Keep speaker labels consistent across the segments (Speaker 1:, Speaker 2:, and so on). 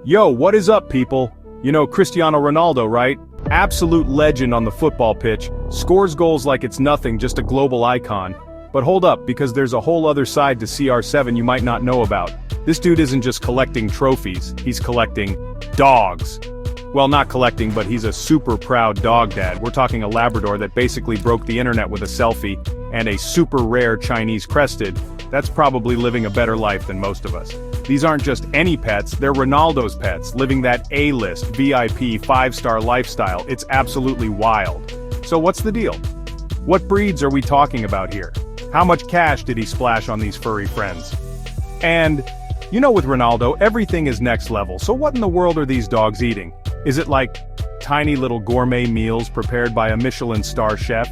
Speaker 1: Yo, what is up, people? You know Cristiano Ronaldo, right? Absolute legend on the football pitch, scores goals like it's nothing, just a global icon. But hold up, because there's a whole other side to CR7 you might not know about. This dude isn't just collecting trophies, he's collecting dogs. Well, not collecting, but he's a super proud dog dad. We're talking a Labrador that basically broke the internet with a selfie, and a super rare Chinese crested. That's probably living a better life than most of us. These aren't just any pets, they're Ronaldo's pets, living that A-list, VIP, 5-star lifestyle. It's absolutely wild. So what's the deal? What breeds are we talking about here? How much cash did he splash on these furry friends? And, you know with Ronaldo, everything is next level, so what in the world are these dogs eating? Is it like tiny little gourmet meals prepared by a Michelin star chef?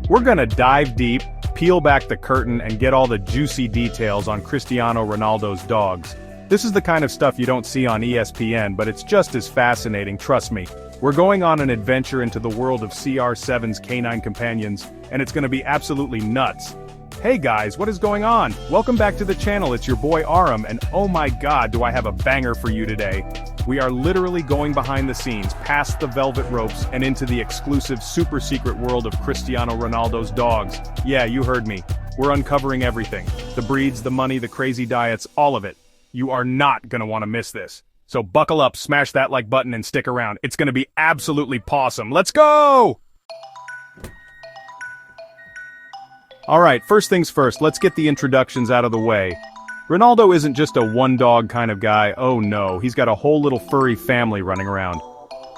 Speaker 1: We're gonna dive deep, peel back the curtain and get all the juicy details on Cristiano Ronaldo's dogs. This is the kind of stuff you don't see on ESPN, but it's just as fascinating, trust me. We're going on an adventure into the world of CR7's canine companions, and it's gonna be absolutely nuts. Hey guys, what is going on? Welcome back to the channel, it's your boy Aram, and oh my god, do I have a banger for you today. We are literally going behind the scenes, past the velvet ropes, and into the exclusive super secret world of Cristiano Ronaldo's dogs. Yeah, you heard me. We're uncovering everything. The breeds, the money, the crazy diets, all of it. You are not gonna want to miss this. So buckle up, smash that like button, and stick around. It's gonna be absolutely pawsome. Let's go! Alright, first things first, let's get the introductions out of the way. Ronaldo isn't just a one-dog kind of guy, oh no, he's got a whole little furry family running around.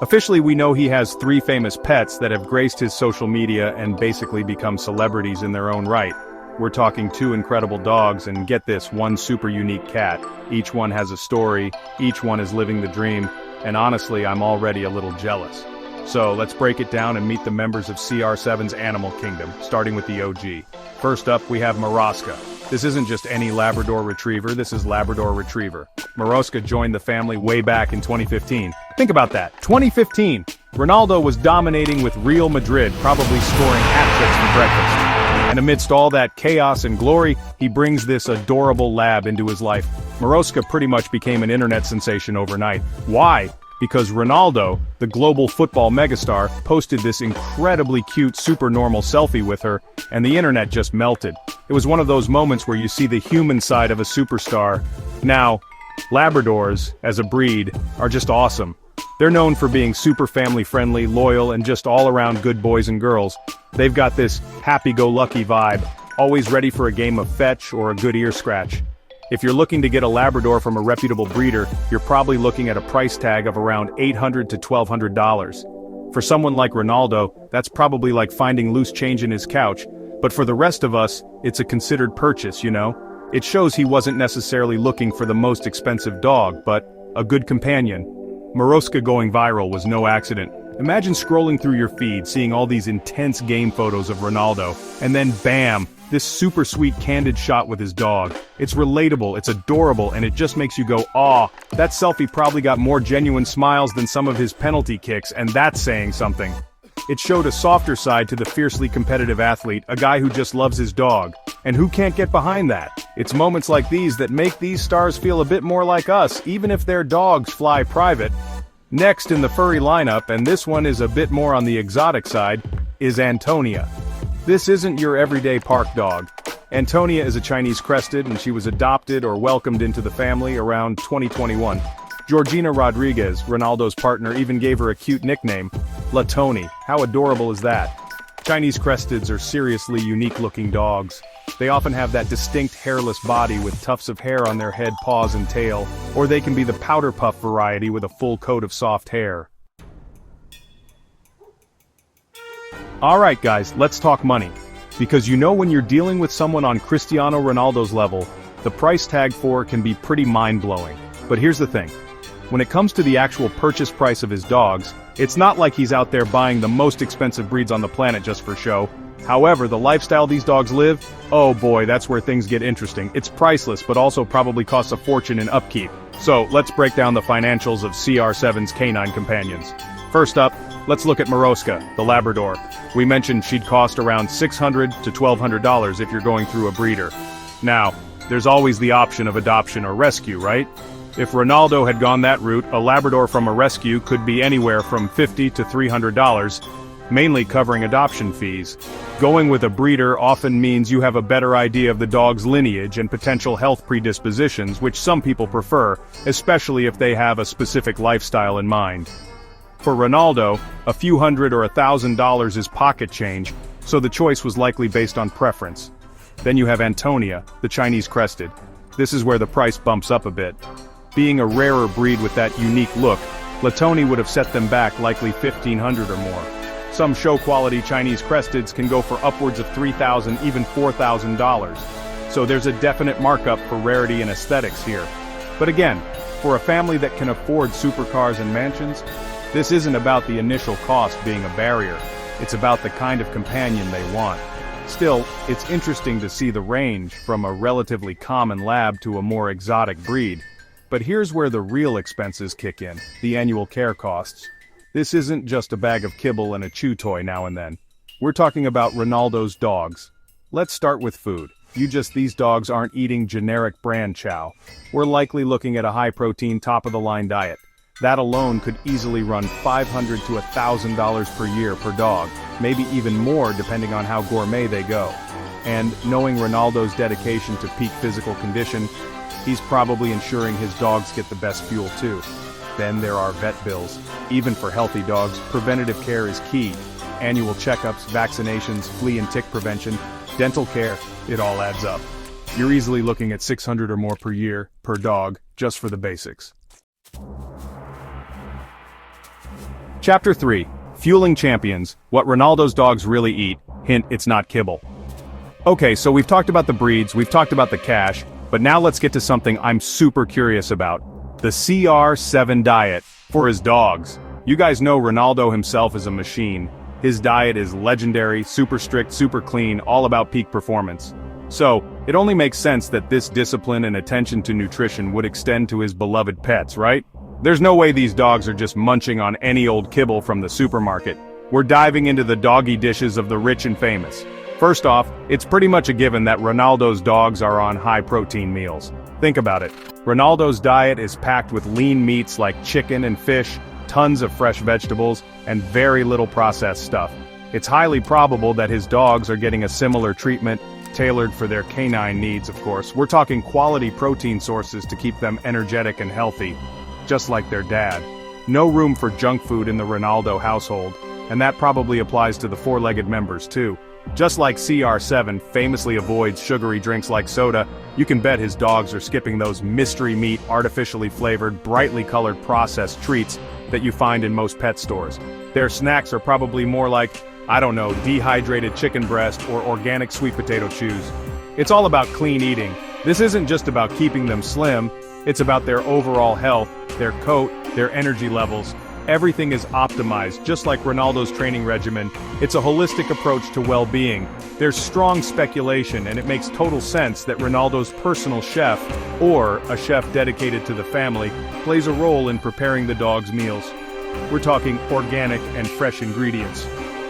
Speaker 1: Officially, we know he has 3 famous pets that have graced his social media and basically become celebrities in their own right. We're talking 2 incredible dogs and get this, 1 super unique cat. Each one has a story, each one is living the dream, and honestly, I'm already a little jealous. So, let's break it down and meet the members of CR7's Animal Kingdom, starting with the OG. First up, we have Moroska. This isn't just any Labrador Retriever, this is Labrador Retriever. Moroska joined the family way back in 2015. Think about that, 2015! Ronaldo was dominating with Real Madrid, probably scoring hat-tricks for breakfast. And amidst all that chaos and glory, he brings this adorable lab into his life. Moroska pretty much became an internet sensation overnight. Why? Because Ronaldo, the global football megastar, posted this incredibly cute supernormal selfie with her, and the internet just melted. It was one of those moments where you see the human side of a superstar. Now, Labradors, as a breed, are just awesome. They're known for being super family-friendly, loyal, and just all-around good boys and girls. They've got this happy-go-lucky vibe, always ready for a game of fetch or a good ear scratch. If you're looking to get a Labrador from a reputable breeder, you're probably looking at a price tag of around $800 to $1,200. For someone like Ronaldo, that's probably like finding loose change in his couch, but for the rest of us, it's a considered purchase, you know? It shows he wasn't necessarily looking for the most expensive dog, but a good companion. Moroska going viral was no accident. Imagine scrolling through your feed, seeing all these intense game photos of Ronaldo, and then bam! This super sweet candid shot with his dog. It's relatable, it's adorable, and it just makes you go, "Aw, that selfie probably got more genuine smiles than some of his penalty kicks, and that's saying something." It showed a softer side to the fiercely competitive athlete, a guy who just loves his dog. And who can't get behind that? It's moments like these that make these stars feel a bit more like us, even if their dogs fly private. Next in the furry lineup, and this one is a bit more on the exotic side, is Antonia. This isn't your everyday park dog. Antonia is a Chinese crested, and she was adopted or welcomed into the family around 2021. Georgina Rodriguez, Ronaldo's partner, even gave her a cute nickname, La Tony. How adorable is that? Chinese cresteds are seriously unique-looking dogs. They often have that distinct hairless body with tufts of hair on their head, paws, and tail, or they can be the powder puff variety with a full coat of soft hair. Alright guys, let's talk money. Because you know when you're dealing with someone on Cristiano Ronaldo's level, the price tag for can be pretty mind-blowing. But here's the thing. When it comes to the actual purchase price of his dogs, it's not like he's out there buying the most expensive breeds on the planet just for show. However, the lifestyle these dogs live, oh boy, that's where things get interesting. It's priceless, but also probably costs a fortune in upkeep. So, let's break down the financials of CR7's canine companions. First up, let's look at Moroska, the Labrador. We mentioned she'd cost around $600 to $1,200 if you're going through a breeder. Now, there's always the option of adoption or rescue, right? If Ronaldo had gone that route, a Labrador from a rescue could be anywhere from $50 to $300, mainly covering adoption fees. Going with a breeder often means you have a better idea of the dog's lineage and potential health predispositions, which some people prefer, especially if they have a specific lifestyle in mind. For Ronaldo, a few hundred or $1,000 is pocket change, so the choice was likely based on preference. Then you have Antonia, the Chinese crested. This is where the price bumps up a bit. Being a rarer breed with that unique look, Latoni would have set them back likely $1,500 or more. Some show-quality Chinese cresteds can go for upwards of $3,000, even $4,000. So there's a definite markup for rarity and aesthetics here. But again, for a family that can afford supercars and mansions, this isn't about the initial cost being a barrier. It's about the kind of companion they want. Still, it's interesting to see the range from a relatively common lab to a more exotic breed. But here's where the real expenses kick in, the annual care costs. This isn't just a bag of kibble and a chew toy now and then. We're talking about Ronaldo's dogs. Let's start with food. These dogs aren't eating generic brand chow. We're likely looking at a high-protein, top-of-the-line diet. That alone could easily run $500 to $1,000 per year per dog, maybe even more depending on how gourmet they go. And knowing Ronaldo's dedication to peak physical condition, he's probably ensuring his dogs get the best fuel too. Then there are vet bills. Even for healthy dogs, preventative care is key. Annual checkups, vaccinations, flea and tick prevention, dental care, it all adds up. You're easily looking at $600 or more per year, per dog, just for the basics. Chapter 3. Fueling Champions, What Ronaldo's Dogs Really Eat. Hint, it's not kibble. Okay, so we've talked about the breeds, we've talked about the cash, but now let's get to something I'm super curious about. The CR7 diet, for his dogs. You guys know Ronaldo himself is a machine. His diet is legendary, super strict, super clean, all about peak performance. So, it only makes sense that this discipline and attention to nutrition would extend to his beloved pets, right? There's no way these dogs are just munching on any old kibble from the supermarket. We're diving into the doggy dishes of the rich and famous. First off, it's pretty much a given that Ronaldo's dogs are on high-protein meals. Think about it. Ronaldo's diet is packed with lean meats like chicken and fish, tons of fresh vegetables, and very little processed stuff. It's highly probable that his dogs are getting a similar treatment, tailored for their canine needs, of course. We're talking quality protein sources to keep them energetic and healthy, just like their dad. No room for junk food in the Ronaldo household, and that probably applies to the four-legged members too. Just like CR7 famously avoids sugary drinks like soda, you can bet his dogs are skipping those mystery meat, artificially flavored, brightly colored processed treats that you find in most pet stores. Their snacks are probably more like, I don't know, dehydrated chicken breast or organic sweet potato chews. It's all about clean eating. This isn't just about keeping them slim, it's about their overall health, their coat, their energy levels. Everything is optimized, just like Ronaldo's training regimen. It's a holistic approach to well-being. There's strong speculation, and it makes total sense that Ronaldo's personal chef, or a chef dedicated to the family, plays a role in preparing the dog's meals. We're talking organic and fresh ingredients.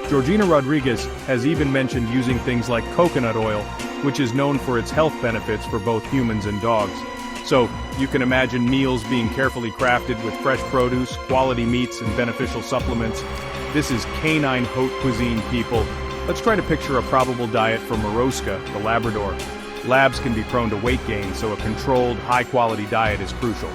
Speaker 1: Georgina Rodriguez has even mentioned using things like coconut oil, which is known for its health benefits for both humans and dogs. So, you can imagine meals being carefully crafted with fresh produce, quality meats, and beneficial supplements. This is canine haute cuisine, people. Let's try to picture a probable diet for Moroska, the Labrador. Labs can be prone to weight gain, so a controlled, high-quality diet is crucial.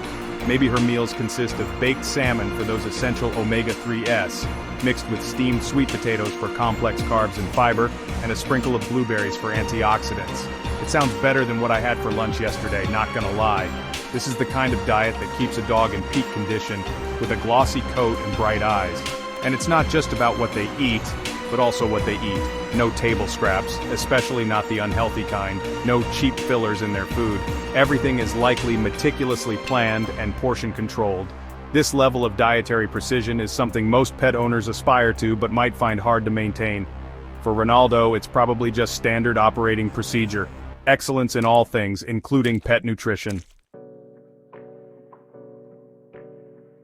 Speaker 1: Maybe her meals consist of baked salmon for those essential omega-3's, mixed with steamed sweet potatoes for complex carbs and fiber, and a sprinkle of blueberries for antioxidants. It sounds better than what I had for lunch yesterday, not gonna lie. This is the kind of diet that keeps a dog in peak condition, with a glossy coat and bright eyes. And it's not just about what they eat, but also what they eat. No table scraps, especially not the unhealthy kind. No cheap fillers in their food. Everything is likely meticulously planned and portion controlled. This level of dietary precision is something most pet owners aspire to but might find hard to maintain. For Ronaldo, it's probably just standard operating procedure. Excellence in all things, including pet nutrition.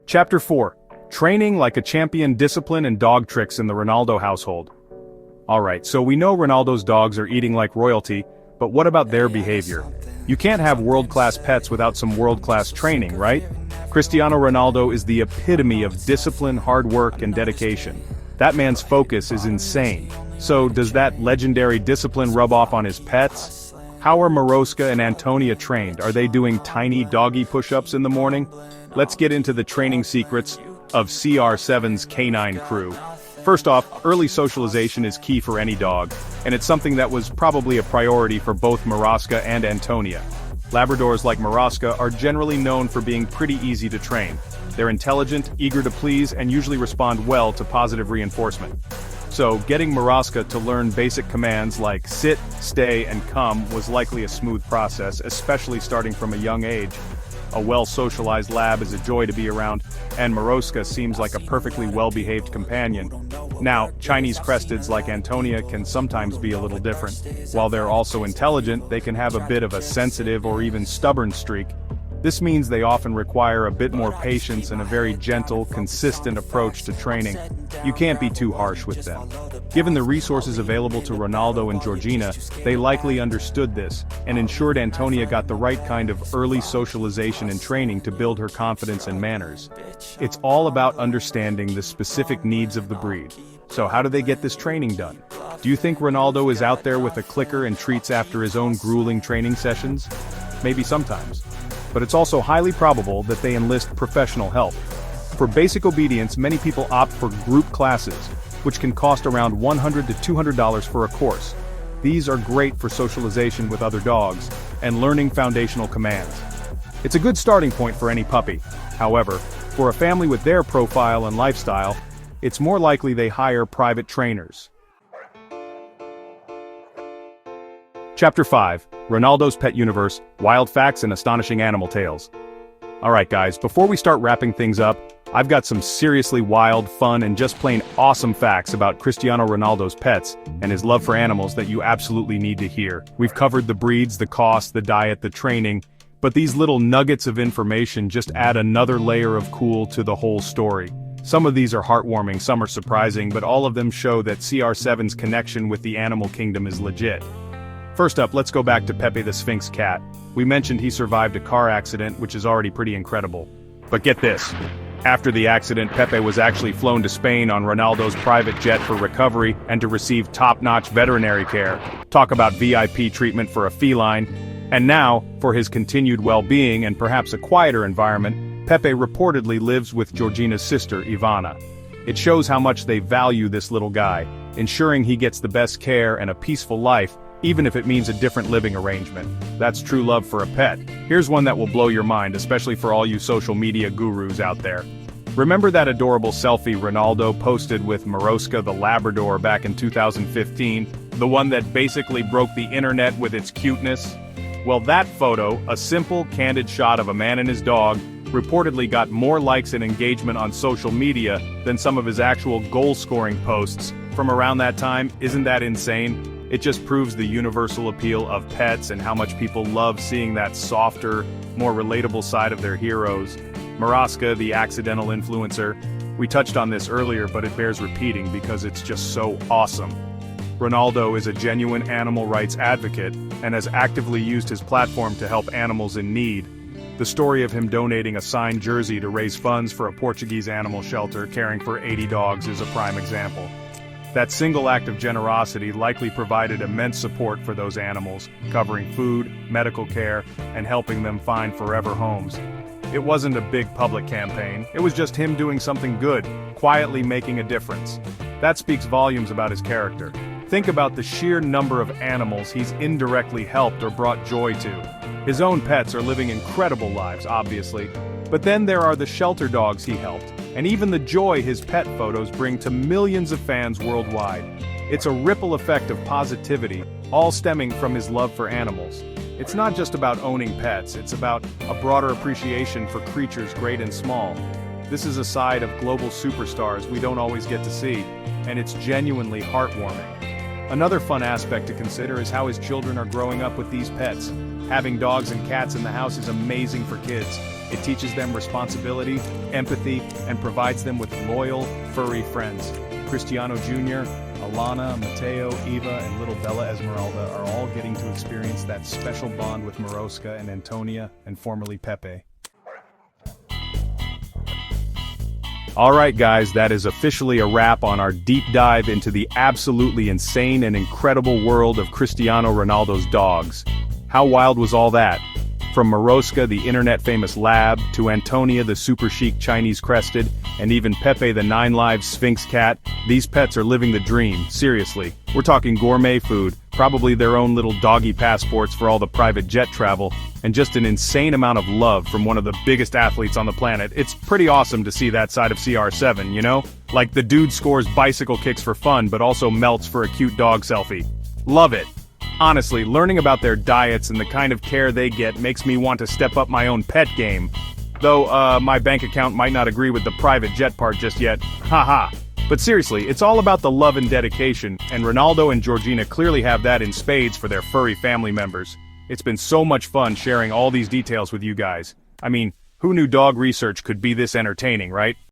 Speaker 1: Chapter 4. Training like a champion, discipline and dog tricks in the Ronaldo household. Alright, so we know Ronaldo's dogs are eating like royalty, but what about their behavior? You can't have world-class pets without some world-class training, right? Cristiano Ronaldo is the epitome of discipline, hard work, and dedication. That man's focus is insane. So, does that legendary discipline rub off on his pets? How are Maroska and Antonia trained? Are they doing tiny doggy push-ups in the morning? Let's get into the training secrets of CR7’S canine crew. First off, early socialization is key for any dog, and it's something that was probably a priority for both Maroska and Antonia. Labradors like Maroska are generally known for being pretty easy to train. They're intelligent, eager to please, and usually respond well to positive reinforcement. So, getting Maroska to learn basic commands like sit, stay, and come was likely a smooth process, especially starting from a young age. A well-socialized lab is a joy to be around, and Maroska seems like a perfectly well-behaved companion. Now, Chinese cresteds like Antonia can sometimes be a little different. While they're also intelligent, they can have a bit of a sensitive or even stubborn streak. This means they often require a bit more patience and a very gentle, consistent approach to training. You can't be too harsh with them. Given the resources available to Ronaldo and Georgina, they likely understood this, and ensured Antonia got the right kind of early socialization and training to build her confidence and manners. It's all about understanding the specific needs of the breed. So how do they get this training done? Do you think Ronaldo is out there with a clicker and treats after his own grueling training sessions? Maybe sometimes. But it's also highly probable that they enlist professional help. For basic obedience, many people opt for group classes, which can cost around $100 to $200 for a course. These are great for socialization with other dogs and learning foundational commands. It's a good starting point for any puppy. However, for a family with their profile and lifestyle, it's more likely they hire private trainers. Chapter 5, Ronaldo's Pet Universe, Wild Facts and Astonishing Animal Tales. Alright guys, before we start wrapping things up, I've got some seriously wild, fun, and just plain awesome facts about Cristiano Ronaldo's pets and his love for animals that you absolutely need to hear. We've covered the breeds, the cost, the diet, the training, but these little nuggets of information just add another layer of cool to the whole story. Some of these are heartwarming, some are surprising, but all of them show that CR7's connection with the animal kingdom is legit. First up, let's go back to Pepe the Sphinx cat. We mentioned he survived a car accident, which is already pretty incredible. But get this. After the accident, Pepe was actually flown to Spain on Ronaldo's private jet for recovery and to receive top-notch veterinary care. Talk about VIP treatment for a feline. And now, for his continued well-being and perhaps a quieter environment, Pepe reportedly lives with Georgina's sister, Ivana. It shows how much they value this little guy, ensuring he gets the best care and a peaceful life, even if it means a different living arrangement. That's true love for a pet. Here's one that will blow your mind, especially for all you social media gurus out there. Remember that adorable selfie Ronaldo posted with Maroska the Labrador back in 2015? The one that basically broke the internet with its cuteness? Well, that photo, a simple, candid shot of a man and his dog, reportedly got more likes and engagement on social media than some of his actual goal-scoring posts from around that time. Isn't that insane? It just proves the universal appeal of pets and how much people love seeing that softer, more relatable side of their heroes. Maroska, the accidental influencer. We touched on this earlier, but it bears repeating because it's just so awesome. Ronaldo is a genuine animal rights advocate and has actively used his platform to help animals in need. The story of him donating a signed jersey to raise funds for a Portuguese animal shelter caring for 80 dogs is a prime example. That single act of generosity likely provided immense support for those animals, covering food, medical care, and helping them find forever homes. It wasn't a big public campaign, it was just him doing something good, quietly making a difference. That speaks volumes about his character. Think about the sheer number of animals he's indirectly helped or brought joy to. His own pets are living incredible lives, obviously, but then there are the shelter dogs he helped, and even the joy his pet photos bring to millions of fans worldwide. It's a ripple effect of positivity, all stemming from his love for animals. It's not just about owning pets, it's about a broader appreciation for creatures great and small. This is a side of global superstars we don't always get to see, and it's genuinely heartwarming. Another fun aspect to consider is how his children are growing up with these pets. Having dogs and cats in the house is amazing for kids. It teaches them responsibility, empathy, and provides them with loyal, furry friends. Cristiano Jr., Alana, Mateo, Eva, and little Bella Esmeralda are all getting to experience that special bond with Maroska and Antonia, and formerly Pepe. Alright guys, that is officially a wrap on our deep dive into the absolutely insane and incredible world of Cristiano Ronaldo's dogs. How wild was all that? From Maroska, the internet-famous lab, to Antonia, the super chic Chinese crested, and even Pepe, the 9-live Sphinx cat, these pets are living the dream, seriously. We're talking gourmet food, probably their own little doggy passports for all the private jet travel, and just an insane amount of love from one of the biggest athletes on the planet. It's pretty awesome to see that side of CR7, you know? Like the dude scores bicycle kicks for fun but also melts for a cute dog selfie. Love it. Honestly, learning about their diets and the kind of care they get makes me want to step up my own pet game. Though, my bank account might not agree with the private jet part just yet. Haha. But seriously, it's all about the love and dedication, and Ronaldo and Georgina clearly have that in spades for their furry family members. It's been so much fun sharing all these details with you guys. I mean, who knew dog research could be this entertaining, right?